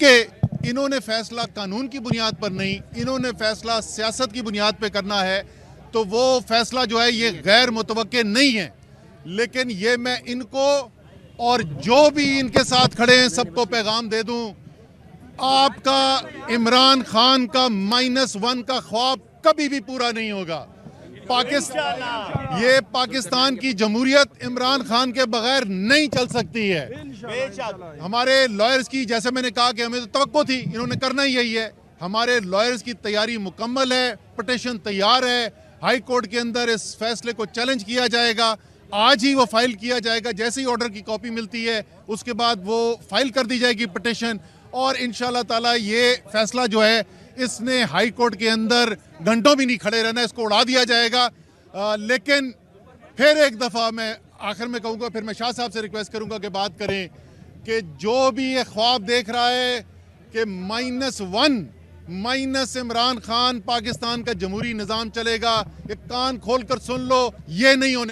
क्योंकि इन्होंने फैसला कानून की बुनियाद पर नहीं, इन्होंने फैसला सियासत की बुनियाद पर करना है, तो वो फैसला जो है ये गैर मुतवक्के नहीं है। लेकिन ये मैं इनको और जो भी इनके साथ खड़े हैं सबको पैगाम दे दूं, आपका इमरान खान का -1 का ख्वाब कभी भी पूरा नहीं होगा। पाकिस्तान की जमहूरियत इमरान खान के बगैर नहीं चल सकती है। हमारे लॉयर्स की, जैसे मैंने कहा कि हमें तो तवक्को थी, इन्होंने करना ही यही है। हमारे लॉयर्स की तैयारी मुकम्मल है, पिटीशन तैयार है, हाई कोर्ट के अंदर इस फैसले को चैलेंज किया जाएगा। आज ही वो फाइल किया जाएगा, जैसे ही ऑर्डर की कॉपी मिलती है उसके बाद वो फाइल कर दी जाएगी पिटीशन, और इंशाल्लाह ताला ये फैसला जो है इसने हाई कोर्ट के अंदर घंटों भी नहीं खड़े रहना, इसको उड़ा दिया जाएगा। लेकिन फिर एक दफ़ा मैं आखिर में कहूँगा, फिर मैं शाह साहब से रिक्वेस्ट करूँगा कि बात करें कि जो भी ये ख्वाब देख रहा है कि -1 इमरान खान पाकिस्तान का जमहूरी निज़ाम चलेगा, ये कान खोल कर सुन लो, ये नहीं होने